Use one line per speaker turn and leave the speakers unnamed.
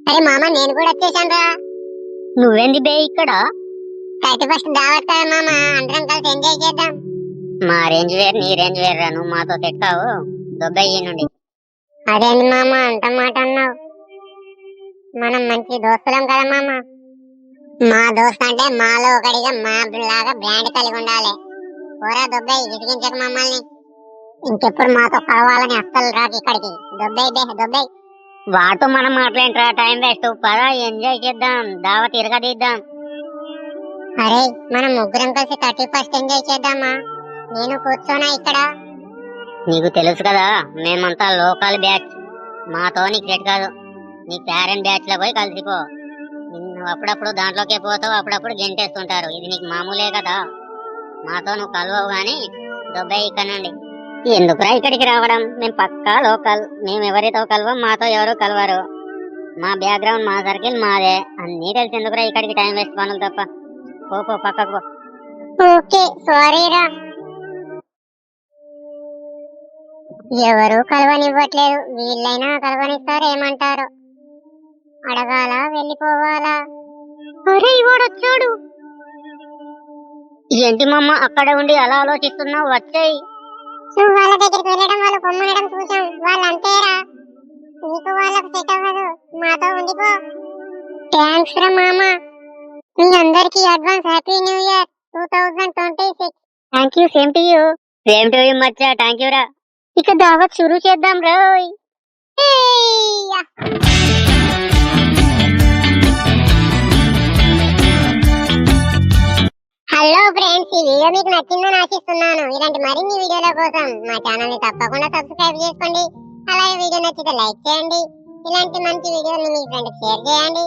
అరే మామ నేను కూడా వచ్చేసాను రా.
నువ్వేంది బే ఇక్కడ?
31st దావత్ కదా మామ, అందరం కలిసి ఎంజాయ్ చేద్దాం.
మా రేంజ్ వేరు నీ రేంజ్ వేరురా. నువ్వు మాతో సెట్ కావు. దొబ్బయ్యి నుండి.
అదేంది మామ అంత మాట అన్నావు? మనం మంచి దోస్తులం కదా మామ. మా దోస్త్ అంటే మాలో ఒకటిగా మా లాగా బ్రాండ్ కలిగి ఉండాలి. పోరా దొబ్బయ్యి, ఇసిగించకు మమ్మల్ని. ఇంకెప్పుడు మాతో కలవాలని అస్సలు రాకు ఇక్కడికి. దొబ్బయ్యి బే దొబ్బయ్యి.
వాటితో మనం మాట్లాడరా, టైం వేస్ట్. పదా ఎంజాయ్ చేద్దాం, దావత్ తిరగదీద్దాం.
అరే మనం ముగ్గురం కలిసి 31st ఎంజాయ్ చేద్దామా? నేను కూర్చోనా ఇక్కడ?
నీకు తెలుసు కదా మేమంతా లోకల్ బ్యాచ్. మాతో నీకు సెట్ కాదు. నీ పేరెంట్ బ్యాచ్ లో పోయి కలిసిపో. నువ్వు అప్పుడప్పుడు దాంట్లోకే పోతావు, అప్పుడప్పుడు గెంటేస్తుంటారు. ఇది నీకు మామూలే కదా. మాతో నువ్వు కలవవు గాని దొబ్బయ్యి ఇక్కడ నుండి. ఎందుకురా ఇక్కడికి రావడం? మేము పక్కా లోకల్. మేము ఎవరితో కలవం, మాతో ఎవరు కలవరు. మా బ్యాక్గ్రౌండ్ మా సర్కిల్ మాదే. అన్నీ తెలిసి ఎందుకురా ఇక్కడికి టైం వేస్ట్ పనులు తప్ప. పో పక్కకు పో.
ఓకే సారీరా. ఎవరు కలవనివ్వట్లేదు, వీళ్ళైనా కలవనిస్తారు ఏమంటారు? అడగాల వెళ్ళిపోవాలా?
అరే ఇవాడొచ్చాడు. ఏంటి మమ్మ అక్కడ ఉండి అలా ఆలోచిస్తున్నావు? వచ్చేయి.
నువ్వు వాళ్ళ దగ్గరికి వెళ్ళడం, వాళ్ళు పొమ్మనడం చూసాం. వాళ్ళు అంతేరా, నీకు వాళ్ళకు సెట్ అవ్వదు. మాతో ఉండిపో. థ్యాంక్స్ రా మామ. మీ అందరికి advance happy new year 2026.
Thank you. Same to you. Same to you Maccha. Thank you రా. ఇక దావత్ షురూ చేద్దాం రోయ్.
హలో ఫ్రెండ్స్, ఈ వీడియో మీకు నచ్చిందని ఆశిస్తున్నాను. ఇలాంటి మరిన్ని వీడియోల కోసం మా ఛానల్ ని తప్పకుండా సబ్స్క్రైబ్ చేసుకోండి. అలాగే వీడియో నచ్చితే లైక్ చేయండి. ఇలాంటి మంచి వీడియోని మీ ఫ్రెండ్స్ షేర్ చేయండి.